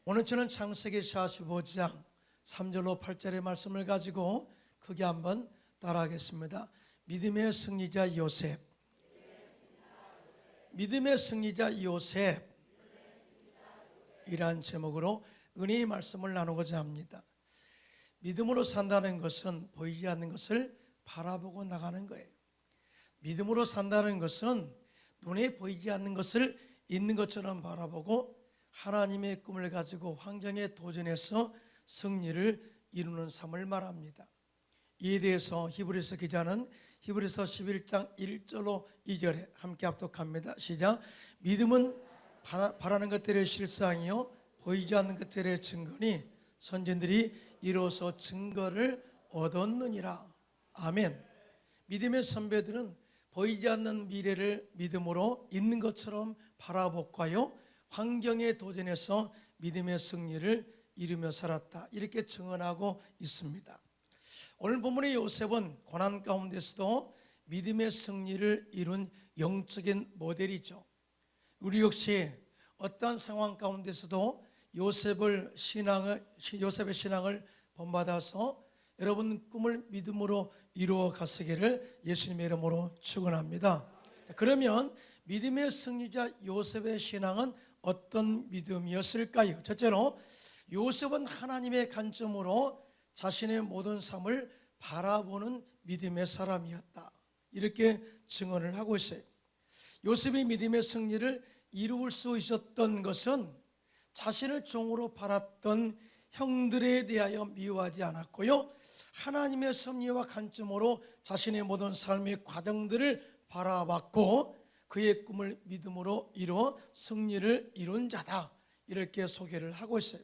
오늘 저는 창세기 45장 3절로 8절의 말씀을 가지고 크게 한번 따라하겠습니다. 믿음의 승리자 요셉. 믿음의 승리자 요셉 이란 제목으로 은혜의 말씀을 나누고자 합니다. 믿음으로 산다는 것은 보이지 않는 것을 바라보고 나가는 거예요. 믿음으로 산다는 것은 눈에 보이지 않는 것을 있는 것처럼 바라보고 하나님의 꿈을 가지고 환경에 도전해서 승리를 이루는 삶을 말합니다. 이에 대해서 히브리서 기자는 히브리서 11장 1절로 2절에 함께 합독합니다. 시작. 믿음은 바라는 것들의 실상이요 보이지 않는 것들의 증거니 선진들이 이로써 증거를 얻었느니라. 아멘. 믿음의 선배들은 보이지 않는 미래를 믿음으로 있는 것처럼 바라보고요 환경에 도전해서 믿음의 승리를 이루며 살았다, 이렇게 증언하고 있습니다. 오늘 본문의 요셉은 고난 가운데서도 믿음의 승리를 이룬 영적인 모델이죠. 우리 역시 어떠한 상황 가운데서도 요셉의 신앙을 본받아서 여러분 꿈을 믿음으로 이루어 가시기를 예수님의 이름으로 축원합니다. 그러면 믿음의 승리자 요셉의 신앙은 어떤 믿음이었을까요? 첫째로 요셉은 하나님의 관점으로 자신의 모든 삶을 바라보는 믿음의 사람이었다, 이렇게 증언을 하고 있어요. 요셉이 믿음의 승리를 이룰 수 있었던 것은 자신을 종으로 팔았던 형들에 대하여 미워하지 않았고요 하나님의 섭리와 관점으로 자신의 모든 삶의 과정들을 바라봤고 그의 꿈을 믿음으로 이루어 승리를 이룬 자다, 이렇게 소개를 하고 있어요.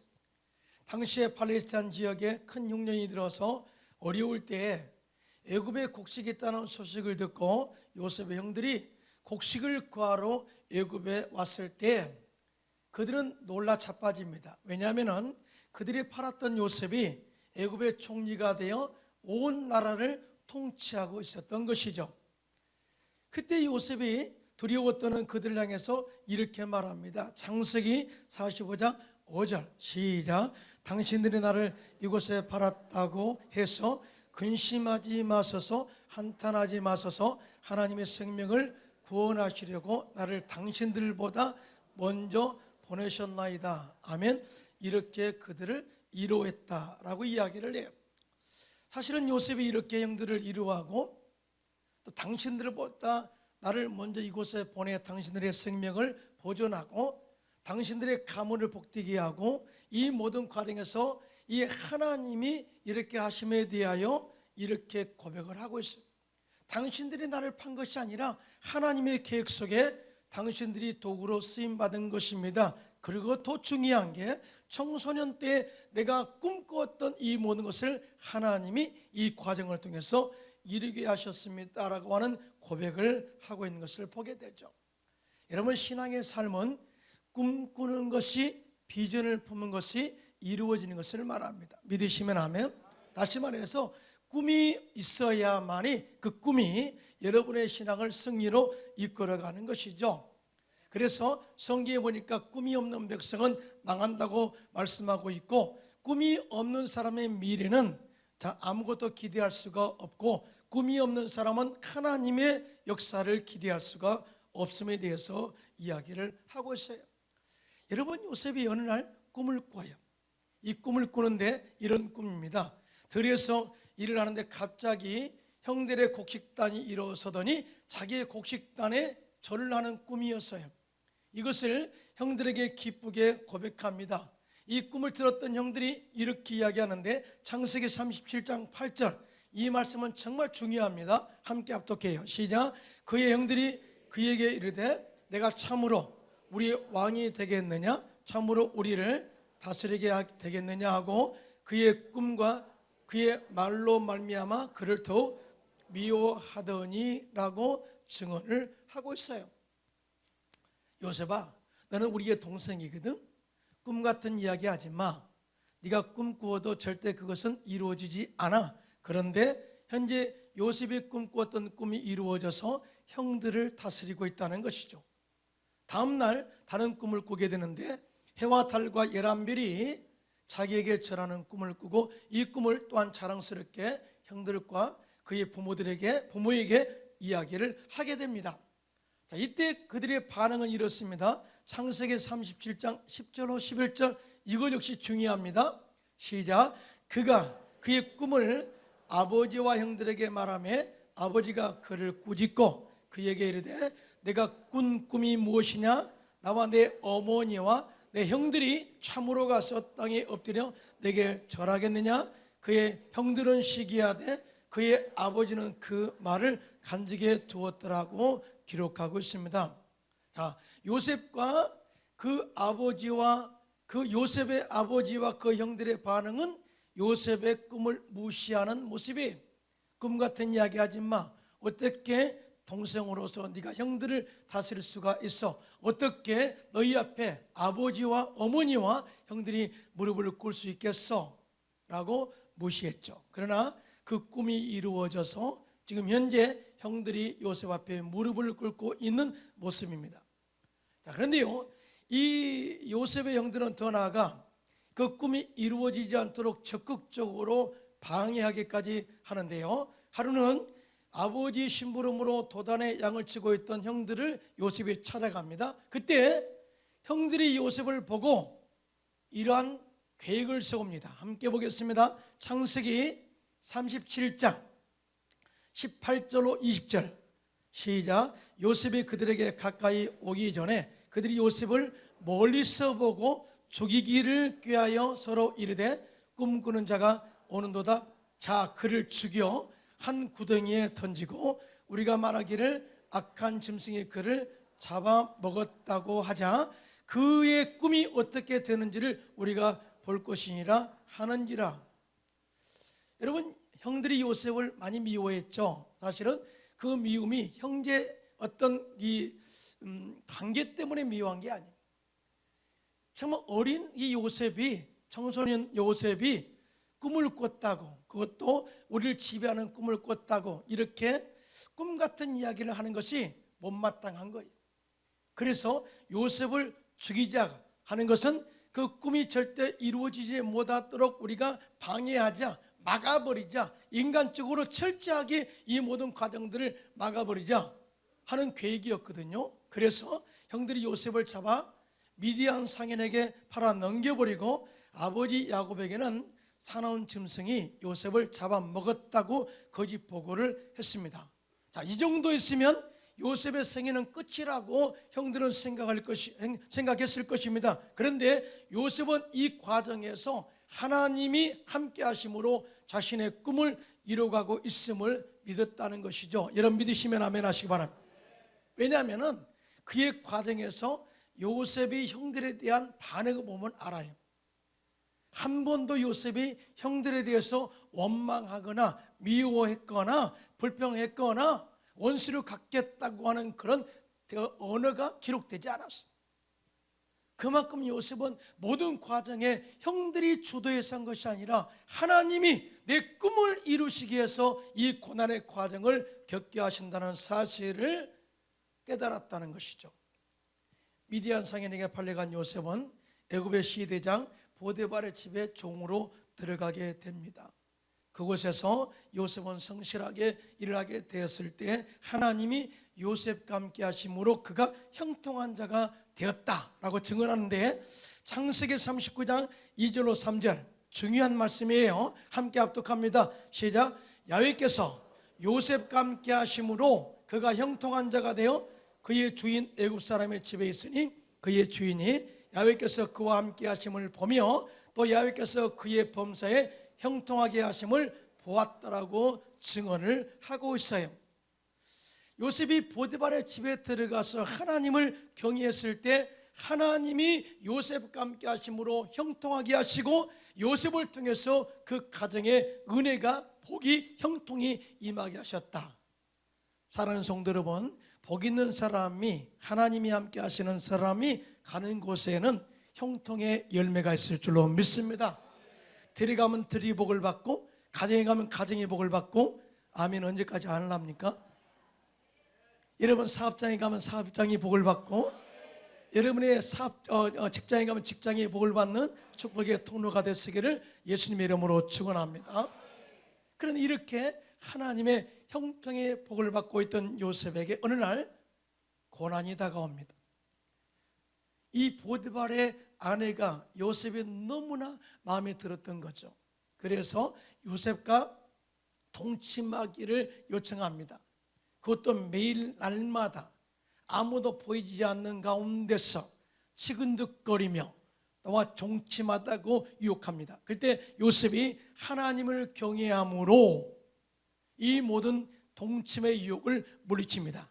당시에 팔레스타인 지역에 큰 흉년이 들어서 어려울 때에 애굽에 곡식이 있다는 소식을 듣고 요셉의 형들이 곡식을 구하러 애굽에 왔을 때 그들은 놀라 자빠집니다. 왜냐하면 그들이 팔았던 요셉이 애굽의 총리가 되어 온 나라를 통치하고 있었던 것이죠. 그때 요셉이 두려웠던 그들을 향해서 이렇게 말합니다. 창세기 45장 5절 시작. 당신들이 나를 이곳에 팔았다고 해서 근심하지 마소서, 한탄하지 마소서. 하나님의 생명을 구원하시려고 나를 당신들보다 먼저 보내셨나이다. 아멘. 이렇게 그들을 이루었다라고 이야기를 해요. 사실은 요셉이 이렇게 형들을 이루하고 또 당신들보다 나를 먼저 이곳에 보내 당신들의 생명을 보존하고 당신들의 가문을 복되게 하고 이 모든 과정에서 이 하나님이 이렇게 하심에 대하여 이렇게 고백을 하고 있어요. 당신들이 나를 판 것이 아니라 하나님의 계획 속에 당신들이 도구로 쓰임받은 것입니다. 그리고 더 중요한 게 청소년 때 내가 꿈꾸었던 이 모든 것을 하나님이 이 과정을 통해서 이루게 하셨습니다라고 하는 고백을 하고 있는 것을 보게 되죠. 여러분, 신앙의 삶은 꿈꾸는 것이, 비전을 품은 것이 이루어지는 것을 말합니다. 믿으시면 아멘. 다시 말해서 꿈이 있어야만이 그 꿈이 여러분의 신앙을 승리로 이끌어가는 것이죠. 그래서 성경에 보니까 꿈이 없는 백성은 망한다고 말씀하고 있고 꿈이 없는 사람의 미래는 아무것도 기대할 수가 없고 꿈이 없는 사람은 하나님의 역사를 기대할 수가 없음에 대해서 이야기를 하고 있어요. 여러분, 요셉이 어느 날 꿈을 꿔요. 이 꿈을 꾸는데 이런 꿈입니다. 들에서 일을 하는데 갑자기 형들의 곡식단이 일어서더니 자기의 곡식단에 절을 하는 꿈이었어요. 이것을 형들에게 기쁘게 고백합니다. 이 꿈을 들었던 형들이 이렇게 이야기하는데 창세기 37장 8절, 이 말씀은 정말 중요합니다. 함께 합독해요. 시작. 그의 형들이 그에게 이르되 내가 참으로 우리 왕이 되겠느냐, 참으로 우리를 다스리게 되겠느냐 하고 그의 꿈과 그의 말로 말미암아 그를 더욱 미워하더니라고 증언을 하고 있어요. 요셉아, 너는 우리의 동생이거든. 꿈 같은 이야기 하지 마. 네가 꿈꾸어도 절대 그것은 이루어지지 않아. 그런데 현재 요셉이 꿈꾸었던 꿈이 이루어져서 형들을 다스리고 있다는 것이죠. 다음 날 다른 꿈을 꾸게 되는데 해와 달과 열한별이 자기에게 절하는 꿈을 꾸고 이 꿈을 또한 자랑스럽게 형들과 그의 부모에게 이야기를 하게 됩니다. 자, 이때 그들의 반응은 이렇습니다. 창세기 37장 10절로 11절, 이것 역시 중요합니다. 시작. 그가 그의 꿈을 아버지와 형들에게 말하며 아버지가 그를 꾸짖고 그에게 이르되 내가 꾼 꿈이 무엇이냐? 나와 내 어머니와 내 형들이 참으로 가서 땅에 엎드려 내게 절하겠느냐? 그의 형들은 시기하되 그의 아버지는 그 말을 간직해 두었더라고 기록하고 있습니다. 자, 요셉과 그 아버지와 그 요셉의 아버지와 그 형들의 반응은 요셉의 꿈을 무시하는 모습이, 꿈 같은 이야기 하지 마. 어떻게 동생으로서 네가 형들을 다스릴 수가 있어? 어떻게 너희 앞에 아버지와 어머니와 형들이 무릎을 꿇을 수 있겠어? 라고 무시했죠. 그러나 그 꿈이 이루어져서 지금 현재 형들이 요셉 앞에 무릎을 꿇고 있는 모습입니다. 자, 그런데요, 이 요셉의 형들은 더 나아가 그 꿈이 이루어지지 않도록 적극적으로 방해하기까지 하는데요. 하루는 아버지 심부름으로 도단에 양을 치고 있던 형들을 요셉이 찾아갑니다. 그때 형들이 요셉을 보고 이러한 계획을 세웁니다. 함께 보겠습니다. 창세기 37장 18절로 20절 시작. 요셉이 그들에게 가까이 오기 전에 그들이 요셉을 멀리서 보고 죽이기를 꾀하여 서로 이르되 꿈꾸는 자가 오는도다. 자, 그를 죽여 한 구덩이에 던지고 우리가 말하기를 악한 짐승이 그를 잡아먹었다고 하자 그의 꿈이 어떻게 되는지를 우리가 볼 것이니라 하는지라. 여러분, 형들이 요셉을 많이 미워했죠. 사실은 그 미움이 형제 어떤 이 관계 때문에 미워한 게 아니에요. 정말 어린 이 요셉이, 청소년 요셉이 꿈을 꿨다고, 그것도 우리를 지배하는 꿈을 꿨다고 이렇게 꿈 같은 이야기를 하는 것이 못마땅한 거예요. 그래서 요셉을 죽이자 하는 것은 그 꿈이 절대 이루어지지 못하도록 우리가 방해하자, 막아버리자, 인간적으로 철저하게 이 모든 과정들을 막아버리자 하는 계획이었거든요. 그래서 형들이 요셉을 잡아 미디안 상인에게 팔아 넘겨버리고 아버지 야곱에게는 사나운 짐승이 요셉을 잡아먹었다고 거짓 보고를 했습니다. 자, 이 정도 있으면 요셉의 생애는 끝이라고 형들은 생각했을 것입니다. 그런데 요셉은 이 과정에서 하나님이 함께 하심으로 자신의 꿈을 이루어가고 있음을 믿었다는 것이죠. 여러분 믿으시면 아멘 하시기 바랍니다. 왜냐하면 그의 과정에서 요셉이 형들에 대한 반응을 보면 알아요. 한 번도 요셉이 형들에 대해서 원망하거나 미워했거나 불평했거나 원수를 갖겠다고 하는 그런 언어가 기록되지 않았어요. 그만큼 요셉은 모든 과정에 형들이 주도해서 한 것이 아니라 하나님이 내 꿈을 이루시기 위해서 이 고난의 과정을 겪게 하신다는 사실을 깨달았다는 것이죠. 미디안 상인에게 팔려간 요셉은 애굽의 시대장 보디발의 집에 종으로 들어가게 됩니다. 그곳에서 요셉은 성실하게 일을 하게 되었을 때 하나님이 요셉과 함께 하심으로 그가 형통한 자가 되었다라고 증언하는데, 창세기 39장 2절로 3절 중요한 말씀이에요. 함께 합독합니다. 시작. 야훼께서 요셉과 함께 하심으로 그가 형통한 자가 되어 그의 주인 애굽 사람의 집에 있으니 그의 주인이 야훼께서 그와 함께 하심을 보며 또 야훼께서 그의 범사에 형통하게 하심을 보았다라고 증언을 하고 있어요. 요셉이 보디발의 집에 들어가서 하나님을 경외했을 때 하나님이 요셉과 함께 하심으로 형통하게 하시고 요셉을 통해서 그 가정에 은혜가, 복이, 형통이 임하게 하셨다. 사랑하는 성도 여러분, 복 있는 사람이, 하나님이 함께 하시는 사람이 가는 곳에는 형통의 열매가 있을 줄로 믿습니다. 들이 가면 들이 복을 받고 가정에 가면 가정의 복을 받고, 아멘. 언제까지 안 하랍니까? 여러분, 사업장에 가면 사업장이 복을 받고 여러분의 직장에 가면 직장의 복을 받는 축복의 통로가 되시기를 예수님의 이름으로 축원합니다. 그런데 이렇게 하나님의 형통의 복을 받고 있던 요셉에게 어느 날 고난이 다가옵니다. 이 보디발의 아내가 요셉이 너무나 마음에 들었던 거죠. 그래서 요셉과 동침하기를 요청합니다. 그것도 매일 날마다 아무도 보이지 않는 가운데서 치근득거리며 나와 동침하다고 유혹합니다. 그때 요셉이 하나님을 경외함으로 이 모든 동침의 유혹을 물리칩니다.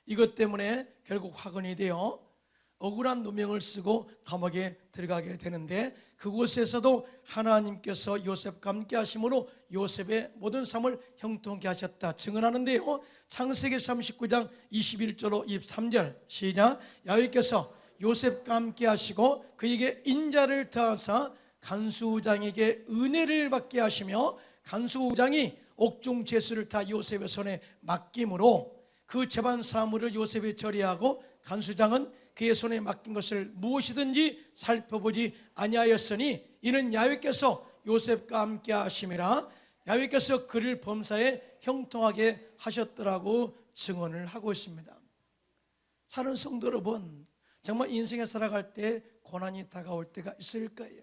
이것 때문에 결국 화근이 되어 억울한 누명을 쓰고 감옥에 들어가게 되는데, 그곳에서도 하나님께서 요셉과 함께 하심으로 요셉의 모든 삶을 형통케 하셨다 증언하는데요, 창세기 39장 21절로 23절 시작. 야훼께서 요셉과 함께 하시고 그에게 인자를 더하사 간수장에게 은혜를 받게 하시며, 간수장이 옥중 제수를 다 요셉의 손에 맡김으로 그 재반 사물을 요셉이 처리하고, 간수장은 그의 손에 맡긴 것을 무엇이든지 살펴보지 아니하였으니 이는 야훼께서 요셉과 함께 하심이라. 야훼께서 그를 범사에 형통하게 하셨더라고 증언을 하고 있습니다. 사는 성도 여러분, 정말 인생에 살아갈 때 고난이 다가올 때가 있을 거예요.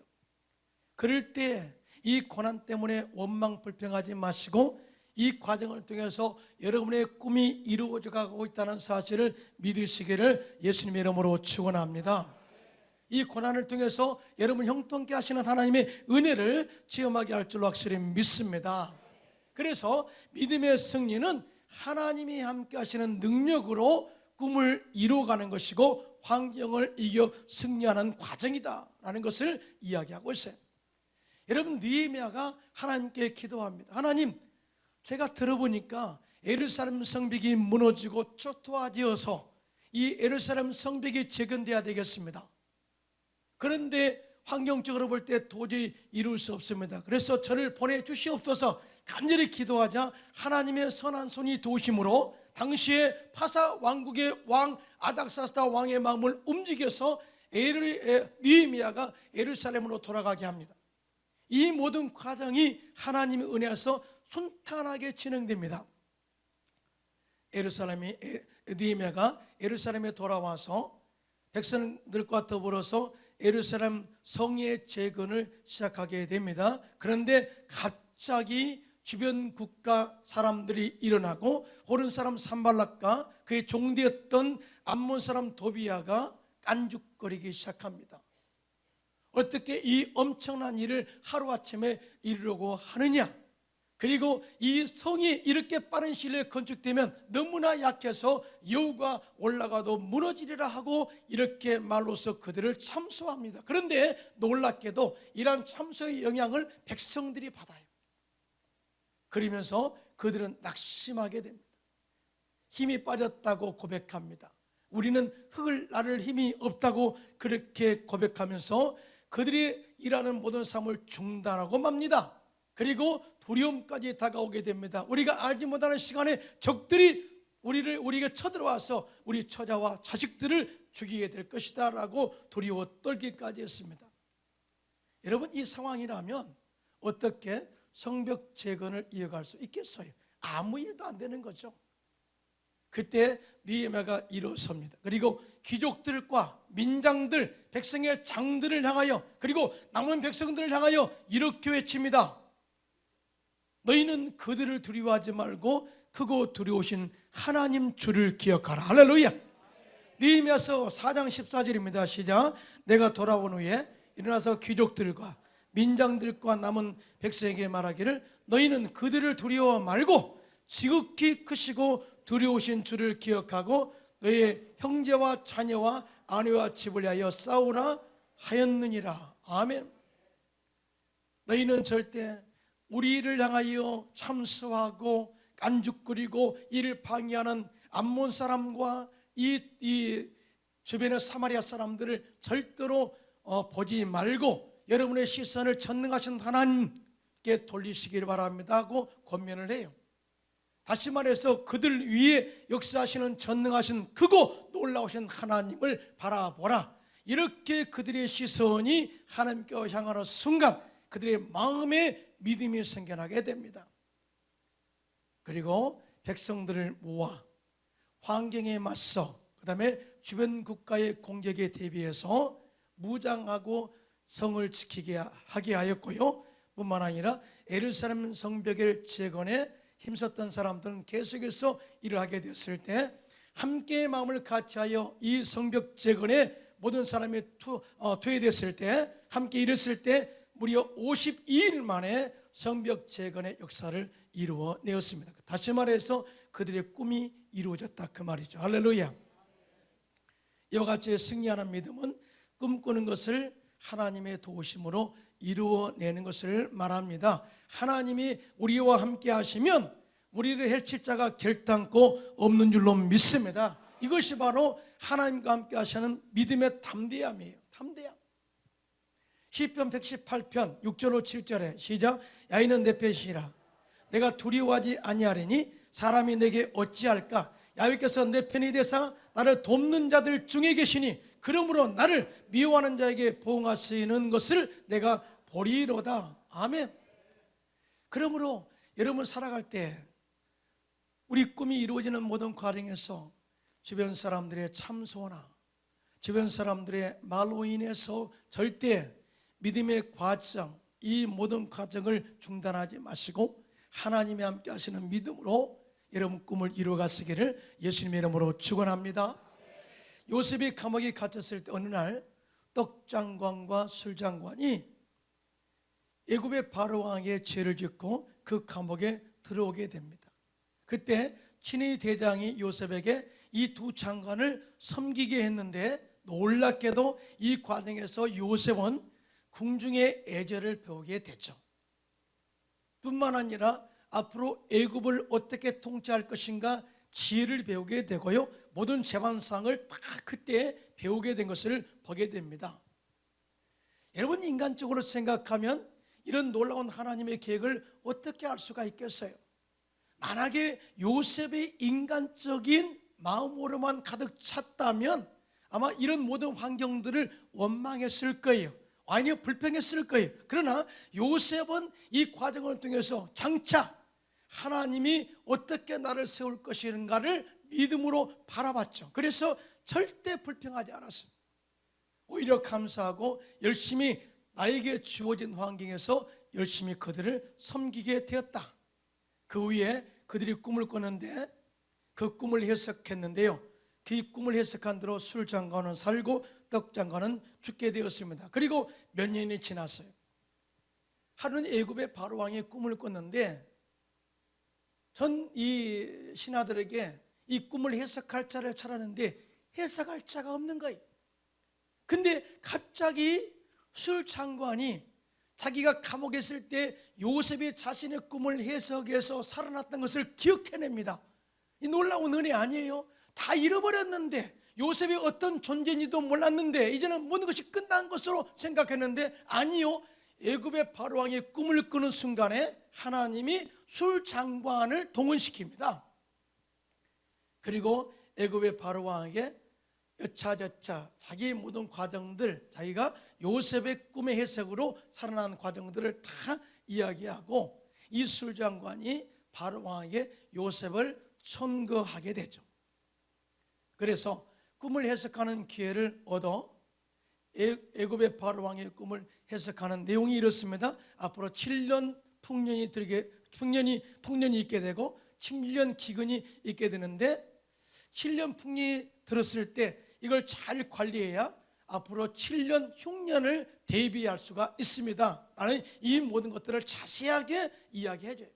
그럴 때 이 고난 때문에 원망 불평하지 마시고 이 과정을 통해서 여러분의 꿈이 이루어져 가고 있다는 사실을 믿으시기를 예수님의 이름으로 축원합니다. 이 고난을 통해서 여러분 형통케 하시는 하나님의 은혜를 체험하게 할 줄로 확실히 믿습니다. 그래서 믿음의 승리는 하나님이 함께 하시는 능력으로 꿈을 이루어가는 것이고 환경을 이겨 승리하는 과정이다라는 것을 이야기하고 있어요. 여러분, 느헤미야가 하나님께 기도합니다. 하나님, 제가 들어보니까 예루살렘 성벽이 무너지고 초토화되어서 이 예루살렘 성벽이 재건돼야 되겠습니다. 그런데 환경적으로 볼 때 도저히 이룰 수 없습니다. 그래서 저를 보내주시옵소서 간절히 기도하자 하나님의 선한 손이 도우심으로 당시에 파사 왕국의 왕 아닥사스다 왕의 마음을 움직여서 느헤미야가 예루살렘으로 돌아가게 합니다. 이 모든 과정이 하나님의 은혜에서 순탄하게 진행됩니다. 느헤미야가 예루살렘에 돌아와서 백성들과 더불어서 예루살렘 성의 재건을 시작하게 됩니다. 그런데 갑자기 주변 국가 사람들이 일어나고 호른 사람 산발락과 그의 종되었던 암몬 사람 도비야가 깐죽거리기 시작합니다. 어떻게 이 엄청난 일을 하루아침에 이루려고 하느냐? 그리고 이 성이 이렇게 빠른 시일에 건축되면 너무나 약해서 여우가 올라가도 무너지리라 하고 이렇게 말로써 그들을 참소합니다. 그런데 놀랍게도 이러한 참소의 영향을 백성들이 받아요. 그러면서 그들은 낙심하게 됩니다. 힘이 빠졌다고 고백합니다. 우리는 흙을 나를 힘이 없다고 그렇게 고백하면서 그들이 일하는 모든 삶을 중단하고 맙니다. 그리고 두려움까지 다가오게 됩니다. 우리가 알지 못하는 시간에 적들이 우리에게 쳐들어와서 우리 처자와 자식들을 죽이게 될 것이다 라고 두려워 떨기까지 했습니다. 여러분, 이 상황이라면 어떻게 성벽 재건을 이어갈 수 있겠어요? 아무 일도 안 되는 거죠. 그때 느헤미야가 일어섭니다. 그리고 귀족들과 민장들, 백성의 장들을 향하여, 그리고 남은 백성들을 향하여 이렇게 외칩니다. 너희는 그들을 두려워하지 말고 크고 두려우신 하나님 주를 기억하라. 할렐루야. 느헤미야서 4장 14절입니다. 시작. 내가 돌아온 후에 일어나서 귀족들과 민장들과 남은 백성에게 말하기를 너희는 그들을 두려워 말고 지극히 크시고 두려우신 주를 기억하고 너희의 형제와 자녀와 아내와 집을 위하여 싸우라 하였느니라. 아멘. 너희는 절대 우리를 향하여 참수하고 깐죽거리고 이를 방해하는 암몬 사람과 이 주변의 사마리아 사람들을 절대로 보지 말고 여러분의 시선을 전능하신 하나님께 돌리시길 바랍니다 하고 권면을 해요. 다시 말해서 그들 위에 역사하시는 전능하신 크고 놀라우신 하나님을 바라보라. 이렇게 그들의 시선이 하나님께 향하는 순간 그들의 마음에 믿음이 생겨나게 됩니다. 그리고 백성들을 모아 환경에 맞서, 그 다음에 주변 국가의 공격에 대비해서 무장하고 성을 지키게 하게 하였고요, 뿐만 아니라 예루살렘 성벽의 재건에 힘썼던 사람들은 계속해서 일을 하게 되었을 때 함께 마음을 같이하여 이 성벽 재건에 모든 사람이 투여됐을 때, 함께 일했을 때 무려 52일 만에 성벽 재건의 역사를 이루어내었습니다. 다시 말해서 그들의 꿈이 이루어졌다, 그 말이죠. 할렐루야. 이와 같이 승리하는 믿음은 꿈꾸는 것을 하나님의 도우심으로 이루어내는 것을 말합니다. 하나님이 우리와 함께 하시면 우리를 해칠 자가 결단코 없는 줄로 믿습니다. 이것이 바로 하나님과 함께 하시는 믿음의 담대함이에요. 담대함. 시편 118편 6절로 7절에 시작. 야이는 내 편이라 내가 두려워하지 아니하리니 사람이 내게 어찌할까. 야훼께서 내 편이 되사 나를 돕는 자들 중에 계시니 그러므로 나를 미워하는 자에게 보응하시는 것을 내가 보리로다. 아멘. 그러므로 여러분 살아갈 때 우리 꿈이 이루어지는 모든 과정에서 주변 사람들의 참소나 주변 사람들의 말로 인해서 절대 믿음의 과정, 이 모든 과정을 중단하지 마시고 하나님이 함께 하시는 믿음으로 여러분 꿈을 이루어가시기를 예수님의 이름으로 축원합니다. 요셉이 감옥에 갇혔을 때 어느 날 떡장관과 술장관이 애굽의 바로 왕에게 죄를 짓고 그 감옥에 들어오게 됩니다. 그때 친위 대장이 요셉에게 이 두 장관을 섬기게 했는데 놀랍게도 이 과정에서 요셉은 궁중의 애절을 배우게 됐죠. 뿐만 아니라 앞으로 애굽을 어떻게 통치할 것인가 지혜를 배우게 되고요, 모든 재반상을 다 그때 배우게 된 것을 보게 됩니다. 여러분, 인간적으로 생각하면 이런 놀라운 하나님의 계획을 어떻게 알 수가 있겠어요? 만약에 요셉의 인간적인 마음으로만 가득 찼다면 아마 이런 모든 환경들을 원망했을 거예요. 아니요, 불평했을 거예요. 그러나 요셉은 이 과정을 통해서 장차 하나님이 어떻게 나를 세울 것인가를 믿음으로 바라봤죠. 그래서 절대 불평하지 않았습니다. 오히려 감사하고 열심히 나에게 주어진 환경에서 열심히 그들을 섬기게 되었다. 그 후에 그들이 꿈을 꿨는데 그 꿈을 해석했는데요, 그 꿈을 해석한 대로 술장관은 살고 떡장관은 죽게 되었습니다. 그리고 몇 년이 지났어요. 하루는 애굽의 바로 왕이 꿈을 꿨는데 전 이 신하들에게 이 꿈을 해석할 자를 찾았는데 해석할 자가 없는 거예요. 근데 갑자기 술장관이 자기가 감옥에 있을 때 요셉이 자신의 꿈을 해석해서 살아났던 것을 기억해냅니다. 이 놀라운 은혜 아니에요? 다 잃어버렸는데, 요셉이 어떤 존재인지도 몰랐는데 이제는 모든 것이 끝난 것으로 생각했는데 아니요, 애굽의 바로왕의 꿈을 꾸는 순간에 하나님이 술장관을 동원시킵니다. 그리고 애굽의 바로왕에게 여차저차 자기의 모든 과정들, 자기가 요셉의 꿈의 해석으로 살아난 과정들을 다 이야기하고 이 술장관이 바로왕에게 요셉을 천거하게 되죠. 그래서 꿈을 해석하는 기회를 얻어 애굽의 바로왕의 꿈을 해석하는 내용이 이렇습니다. 앞으로 7년 풍년이 있게 되고 7년 기근이 있게 되는데 7년 풍년이 들었을 때 이걸 잘 관리해야 앞으로 7년 흉년을 대비할 수가 있습니다 라는 이 모든 것들을 자세하게 이야기해 줘요.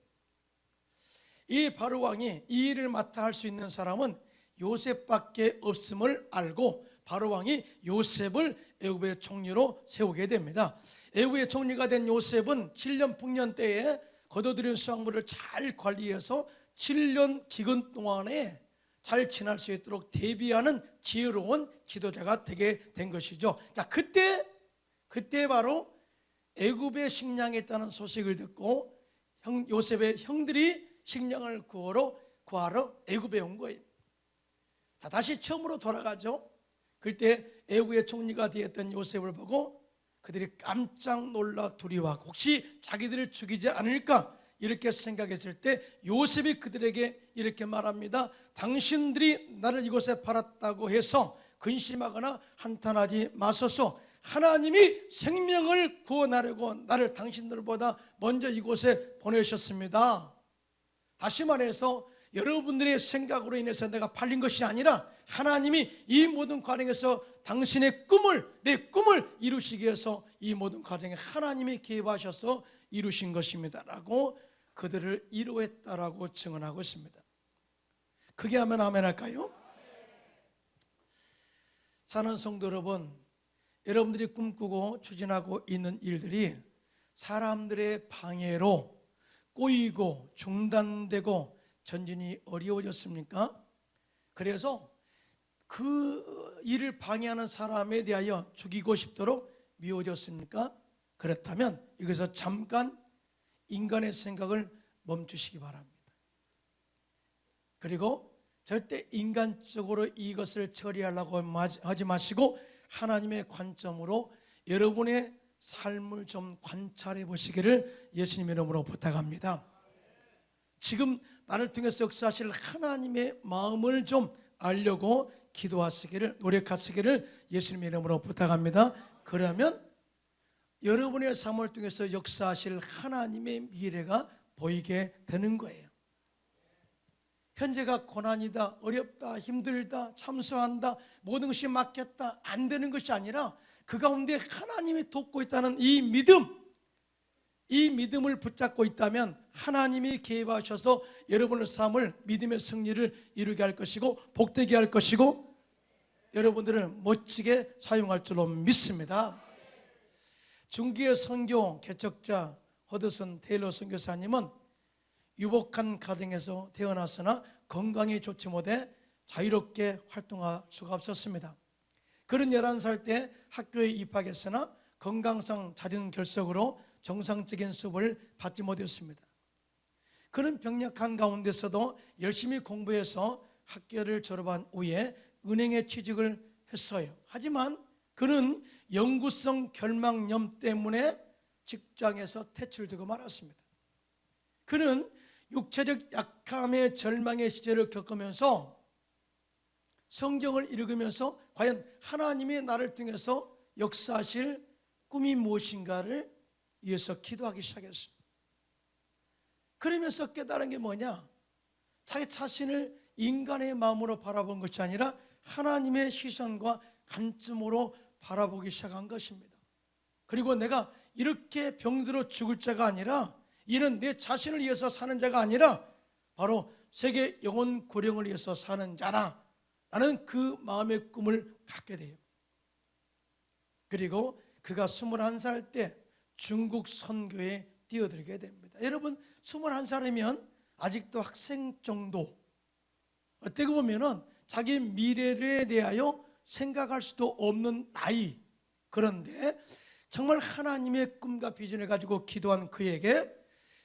이 바로왕이 이 일을 맡아 할 수 있는 사람은 요셉밖에 없음을 알고 바로왕이 요셉을 애굽의 총리로 세우게 됩니다. 애굽의 총리가 된 요셉은 7년 풍년 때에 거둬들인 수확물을 잘 관리해서 7년 기근 동안에 잘 지날 수 있도록 대비하는 지혜로운 지도자가 되게 된 것이죠. 자, 그때 바로 애굽의 식량이 있다는 소식을 듣고 요셉의 형들이 식량을 구하러 애굽에 온 거예요. 다시 처음으로 돌아가죠. 그때 애국의 총리가 되었던 요셉을 보고 그들이 깜짝 놀라 두려워하고 혹시 자기들을 죽이지 않을까 이렇게 생각했을 때 요셉이 그들에게 이렇게 말합니다. 당신들이 나를 이곳에 팔았다고 해서 근심하거나 한탄하지 마소서. 하나님이 생명을 구원하려고 나를 당신들보다 먼저 이곳에 보내셨습니다. 다시 말해서 여러분들의 생각으로 인해서 내가 팔린 것이 아니라 하나님이 이 모든 과정에서 당신의 꿈을, 내 꿈을 이루시기 위해서 이 모든 과정에 하나님이 개입하셔서 이루신 것입니다 라고 그들을 위로했다라고 증언하고 있습니다. 그게 하면 아멘 할까요? 사랑하는 성도 여러분, 여러분들이 꿈꾸고 추진하고 있는 일들이 사람들의 방해로 꼬이고 중단되고 전진이 어려워졌습니까? 그래서 그 일을 방해하는 사람에 대하여 죽이고 싶도록 미워졌습니까? 그렇다면 여기서 잠깐 인간의 생각을 멈추시기 바랍니다. 그리고 절대 인간적으로 이것을 처리하려고 하지 마시고 하나님의 관점으로 여러분의 삶을 좀 관찰해 보시기를 예수님 이름으로 부탁합니다. 지금 나를 통해서 역사하실 하나님의 마음을 좀 알려고 기도하시기를, 노력하시기를 예수님 이름으로 부탁합니다. 그러면 여러분의 삶을 통해서 역사하실 하나님의 미래가 보이게 되는 거예요. 현재가 고난이다, 어렵다, 힘들다, 참소한다, 모든 것이 막혔다, 안 되는 것이 아니라 그 가운데 하나님이 돕고 있다는 이 믿음, 이 믿음을 붙잡고 있다면 하나님이 개입하셔서 여러분의 삶을 믿음의 승리를 이루게 할 것이고 복되게 할 것이고 여러분들을 멋지게 사용할 줄로 믿습니다. 중기의 선교 개척자 허드슨 테일러 선교사님은 유복한 가정에서 태어났으나 건강이 좋지 못해 자유롭게 활동할 수가 없었습니다. 그는 11살 때 학교에 입학했으나 건강상 잦은 결석으로 정상적인 수업을 받지 못했습니다. 그는 병약한 가운데서도 열심히 공부해서 학교를 졸업한 후에 은행에 취직을 했어요. 하지만 그는 영구성 결막염 때문에 직장에서 퇴출되고 말았습니다. 그는 육체적 약함의 절망의 시절을 겪으면서 성경을 읽으면서 과연 하나님이 나를 통해서 역사하실 꿈이 무엇인가를 위해서 기도하기 시작했어요. 그러면서 깨달은 게 뭐냐? 자기 자신을 인간의 마음으로 바라본 것이 아니라 하나님의 시선과 관점으로 바라보기 시작한 것입니다. 그리고 내가 이렇게 병들어 죽을 자가 아니라 이는 내 자신을 위해서 사는 자가 아니라 바로 세계 영혼 구령을 위해서 사는 자라 라는 그 마음의 꿈을 갖게 돼요. 그리고 그가 21살 때 중국 선교에 뛰어들게 됩니다. 여러분 21살이면 아직도 학생 정도, 어떻게 보면은 자기 미래에 대하여 생각할 수도 없는 나이. 그런데 정말 하나님의 꿈과 비전을 가지고 기도한 그에게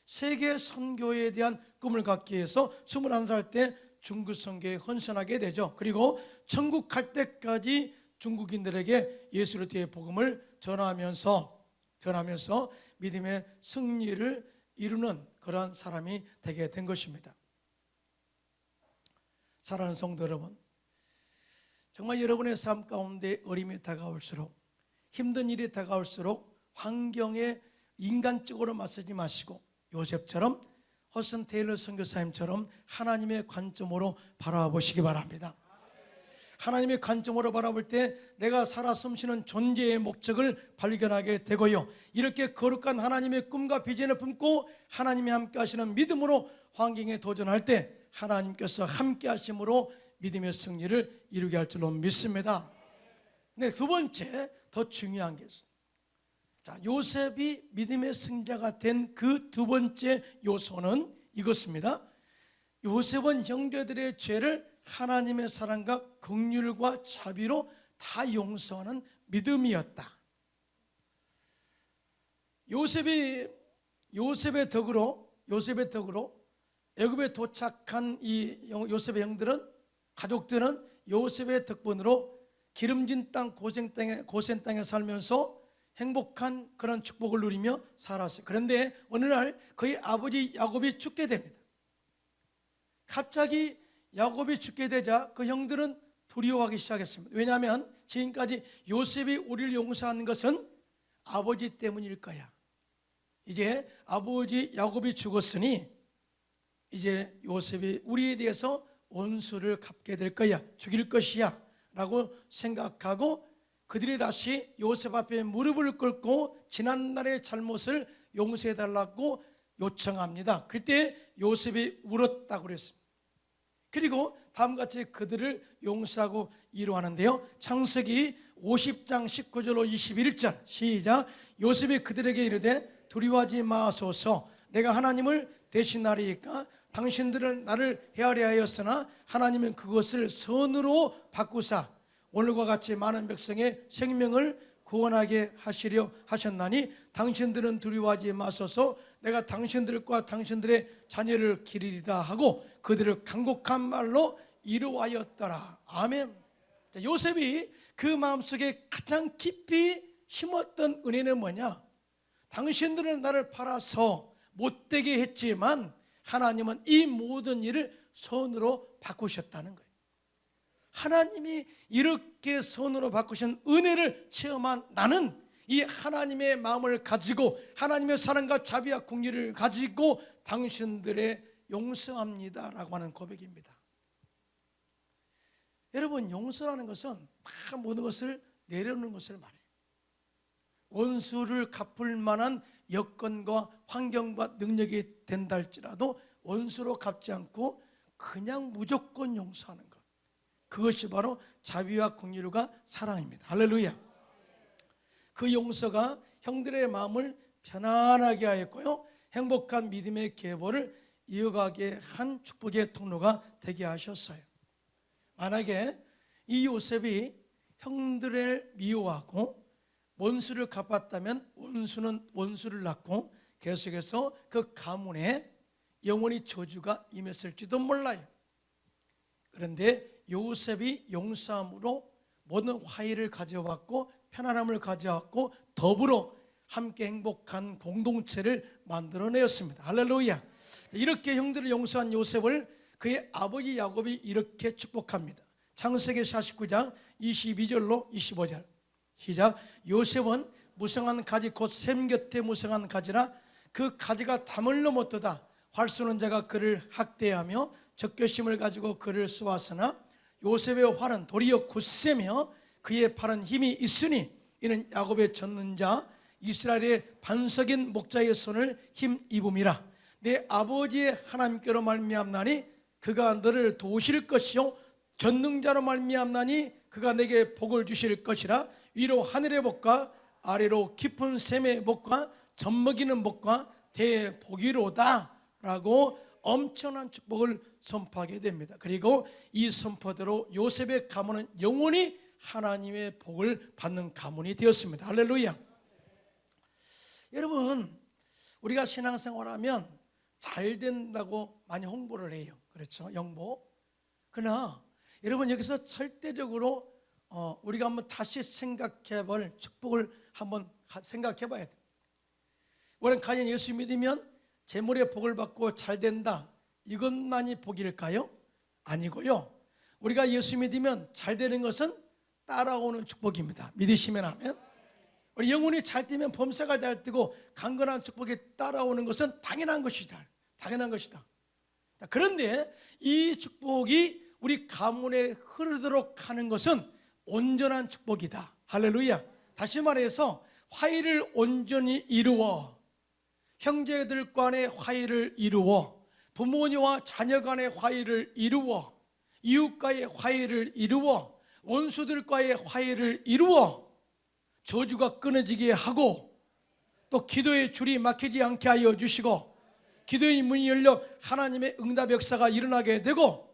세계 선교에 대한 꿈을 갖기 위해서 21살 때 중국 선교에 헌신하게 되죠. 그리고 천국 갈 때까지 중국인들에게 예수를 통해 복음을 전하면서 믿음의 승리를 이루는 그러한 사람이 되게 된 것입니다. 사랑하는 성도 여러분, 정말 여러분의 삶 가운데 어려움이 다가올수록, 힘든 일이 다가올수록 환경에 인간적으로 맞서지 마시고 요셉처럼 허슨 테일러 선교사님처럼 하나님의 관점으로 바라보시기 바랍니다. 하나님의 관점으로 바라볼 때 내가 살아 숨쉬는 존재의 목적을 발견하게 되고요, 이렇게 거룩한 하나님의 꿈과 비전을 품고 하나님이 함께 하시는 믿음으로 환경에 도전할 때 하나님께서 함께 하심으로 믿음의 승리를 이루게 할 줄로 믿습니다. 네, 두 번째 더 중요한 게 있어요. 자, 요셉이 믿음의 승자가 된 그 두 번째 요소는 이것입니다. 요셉은 형제들의 죄를 하나님의 사랑과 긍휼과 자비로 다 용서하는 믿음이었다. 요셉의 덕으로 애굽에 도착한 이 요셉의 형들은, 가족들은 요셉의 덕분으로 기름진 땅 고센 땅에 살면서 행복한 그런 축복을 누리며 살았어요. 그런데 어느 날 그의 아버지 야곱이 죽게 됩니다. 갑자기 야곱이 죽게 되자 그 형들은 두려워하기 시작했습니다. 왜냐하면 지금까지 요셉이 우리를 용서하는 것은 아버지 때문일 거야. 이제 아버지 야곱이 죽었으니 이제 요셉이 우리에 대해서 원수를 갚게 될 거야, 죽일 것이야 라고 생각하고 그들이 다시 요셉 앞에 무릎을 꿇고 지난날의 잘못을 용서해달라고 요청합니다. 그때 요셉이 울었다고 그랬습니다. 그리고 다음같이 그들을 용서하고 위로하는데요, 창세기 50장 19절로 21절 시작. 요셉이 그들에게 이르되 두려워하지 마소서, 내가 하나님을 대신하리이까 당신들은 나를 헤아려 하였으나 하나님은 그것을 선으로 바꾸사 오늘과 같이 많은 백성의 생명을 구원하게 하시려 하셨나니 당신들은 두려워하지 마소서, 내가 당신들과 당신들의 자녀를 기리리다 하고 그들을 간곡한 말로 위로하였더라. 아멘. 자, 요셉이 그 마음속에 가장 깊이 심었던 은혜는 뭐냐? 당신들은 나를 팔아서 못되게 했지만 하나님은 이 모든 일을 선으로 바꾸셨다는 거예요. 하나님이 이렇게 선으로 바꾸신 은혜를 체험한 나는 이 하나님의 마음을 가지고 하나님의 사랑과 자비와 공의를 가지고 당신들의 용서합니다라고 하는 고백입니다. 여러분, 용서라는 것은 다 모든 것을 내려놓는 것을 말해요. 원수를 갚을 만한 여건과 환경과 능력이 된다 할지라도 원수로 갚지 않고 그냥 무조건 용서하는 것, 그것이 바로 자비와 긍휼과 사랑입니다. 할렐루야. 그 용서가 형들의 마음을 편안하게 하였고요, 행복한 믿음의 계보를 이어가게 한 축복의 통로가 되게 하셨어요. 만약에 이 요셉이 형들을 미워하고 원수를 갚았다면 원수는 원수를 낳고 계속해서 그 가문에 영원히 저주가 임했을지도 몰라요. 그런데 요셉이 용서함으로 모든 화해를 가져왔고 편안함을 가져왔고 더불어 함께 행복한 공동체를 만들어내었습니다. 할렐루야. 이렇게 형들을 용서한 요셉을 그의 아버지 야곱이 이렇게 축복합니다. 창세기 49장 22절로 25절 시작. 요셉은 무성한 가지 곧 샘 곁에 무성한 가지라 그 가지가 담을 넘었도다. 활 쏘는 자가 그를 학대하며 적개심을 가지고 그를 쏘았으나 요셉의 활은 도리어 굳세며 그의 팔은 힘이 있으니 이는 야곱의 젖는 자 이스라엘의 반석인 목자의 손을 힘입음이라. 내 아버지의 하나님께로 말미암나니 그가 너를 도우실 것이요 전능자로 말미암나니 그가 내게 복을 주실 것이라. 위로 하늘의 복과 아래로 깊은 샘의 복과 젖먹이는 복과 대복이로다 라고 엄청난 축복을 선포하게 됩니다. 그리고 이 선포대로 요셉의 가문은 영원히 하나님의 복을 받는 가문이 되었습니다. 할렐루야. 여러분, 우리가 신앙생활하면 잘 된다고 많이 홍보를 해요. 그렇죠? 영보. 그러나 여러분, 여기서 절대적으로 우리가 한번 다시 생각해 볼 축복을 한번 생각해 봐야 돼요. 우리는 과연 예수 믿으면 재물의 복을 받고 잘 된다, 이것만이 복일까요? 아니고요, 우리가 예수 믿으면 잘 되는 것은 따라오는 축복입니다. 믿으시면 하면. 우리 영혼이 잘 되면 범사가 잘 되고 강건한 축복이 따라오는 것은 당연한 것이다. 당연한 것이다. 그런데 이 축복이 우리 가문에 흐르도록 하는 것은 온전한 축복이다. 할렐루야. 다시 말해서 화해를 온전히 이루어, 형제들 간의 화해를 이루어, 부모님과 자녀 간의 화해를 이루어, 이웃과의 화해를 이루어, 원수들과의 화해를 이루어 저주가 끊어지게 하고 또 기도의 줄이 막히지 않게 하여 주시고 기도의 문이 열려 하나님의 응답 역사가 일어나게 되고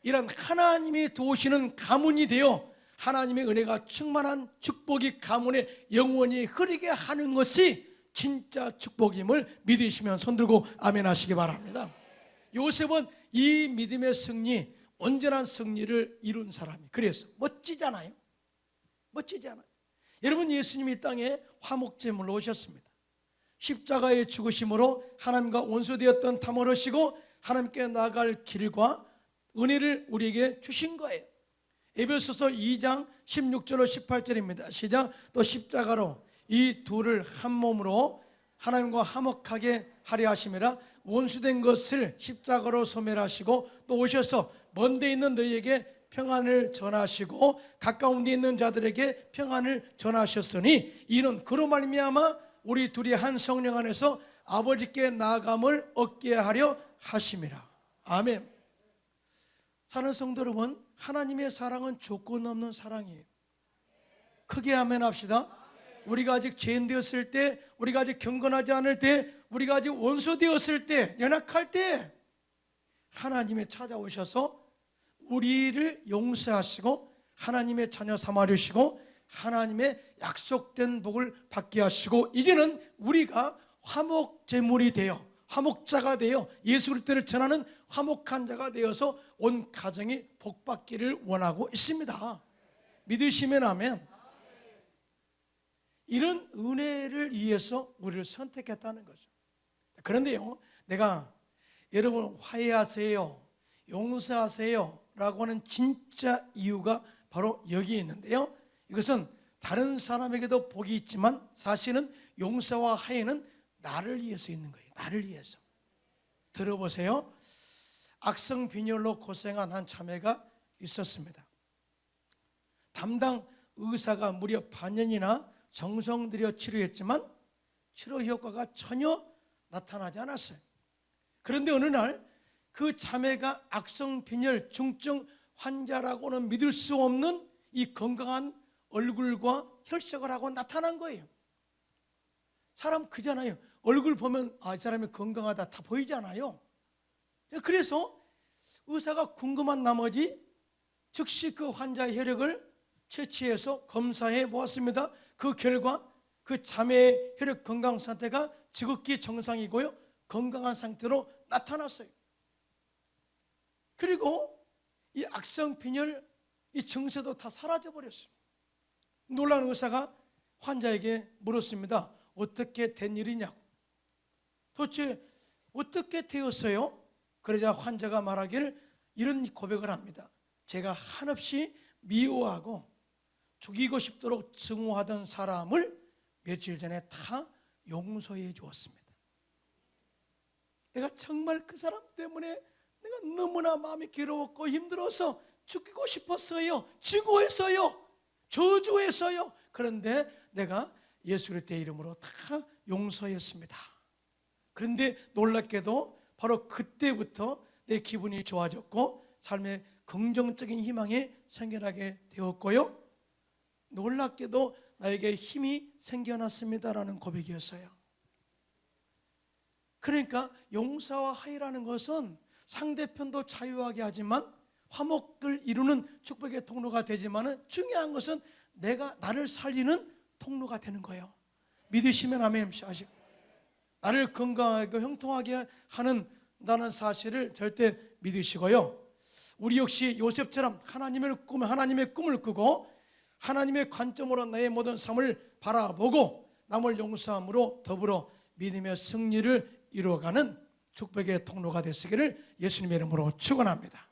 이런 하나님이 도우시는 가문이 되어 하나님의 은혜가 충만한 축복이 가문에 영원히 흐르게 하는 것이 진짜 축복임을 믿으시면 손들고 아멘 하시기 바랍니다. 요셉은 이 믿음의 승리, 온전한 승리를 이룬 사람이. 그래서 멋지잖아요. 멋지잖아요. 여러분, 예수님이 이 땅에 화목제물로 오셨습니다. 십자가의 죽으심으로 하나님과 원수되었던 탐을 하시고 하나님께 나아갈 길과 은혜를 우리에게 주신 거예요. 에베소서 2장 16절로 18절입니다. 시작. 또 십자가로 이 둘을 한 몸으로 하나님과 화목하게 하려 하심이라. 원수된 것을 십자가로 소멸하시고 또 오셔서 먼데 있는 너희에게 평안을 전하시고 가까운 데 있는 자들에게 평안을 전하셨으니 이는 그로 말미암아 우리 둘이 한 성령 안에서 아버지께 나아감을 얻게 하려 하심이라. 아멘. 사랑하는 성도 여러분, 하나님의 사랑은 조건 없는 사랑이에요. 크게 아멘 합시다. 우리가 아직 죄인 되었을 때, 우리가 아직 경건하지 않을 때, 우리가 아직 원수 되었을 때, 연약할 때 하나님이 찾아오셔서 우리를 용서하시고 하나님의 자녀 삼아주시고 하나님의 약속된 복을 받게 하시고 이제는 우리가 화목제물이 되어 화목자가 되어 예수 그리스도를 전하는 화목한 자가 되어서 온 가정이 복받기를 원하고 있습니다. 믿으시면 아멘. 이런 은혜를 위해서 우리를 선택했다는 거죠. 그런데요, 내가 여러분 화해하세요, 용서하세요 라고 하는 진짜 이유가 바로 여기에 있는데요, 이것은 다른 사람에게도 복이 있지만 사실은 용서와 화해는 나를 위해서 있는 거예요. 나를 위해서. 들어보세요. 악성 빈혈로 고생한 한 자매가 있었습니다. 담당 의사가 무려 반년이나 정성 들여 치료했지만 치료 효과가 전혀 나타나지 않았어요. 그런데 어느 날 그 자매가 악성 빈혈 중증 환자라고는 믿을 수 없는 이 건강한 얼굴과 혈색을 하고 나타난 거예요. 사람 그잖아요. 얼굴 보면 이 사람이 건강하다 다 보이잖아요. 그래서 의사가 궁금한 나머지 즉시 그 환자의 혈액을 채취해서 검사해 보았습니다. 그 결과 그 자매의 혈액 건강 상태가 지극히 정상이고요, 건강한 상태로 나타났어요. 그리고 이 악성 빈혈 이 증세도 다 사라져 버렸어요. 놀란 의사가 환자에게 물었습니다. 어떻게 된 일이냐고. 도대체 어떻게 되었어요? 그러자 환자가 말하기를 이런 고백을 합니다. 제가 한없이 미워하고 죽이고 싶도록 증오하던 사람을 며칠 전에 다 용서해 주었습니다. 내가 정말 그 사람 때문에 내가 너무나 마음이 괴로웠고 힘들어서 죽이고 싶었어요. 증오했어요. 저주했어요. 그런데 내가 예수 그리스도의 이름으로 다 용서했습니다. 그런데 놀랍게도 바로 그때부터 내 기분이 좋아졌고 삶에 긍정적인 희망이 생겨나게 되었고요, 놀랍게도 나에게 힘이 생겨났습니다라는 고백이었어요. 그러니까 용서와 화해라는 것은 상대편도 자유하게 하지만 화목을 이루는 축복의 통로가 되지만 중요한 것은 내가 나를 살리는 통로가 되는 거예요. 믿으시면 아멘 하시고, 나를 건강하게 형통하게 하는다는 사실을 절대 믿으시고요, 우리 역시 요셉처럼 하나님의 꿈을 꾸고 하나님의 관점으로 나의 모든 삶을 바라보고 남을 용서함으로 더불어 믿음의 승리를 이루어가는 축복의 통로가 되시기를 예수님의 이름으로 축원합니다.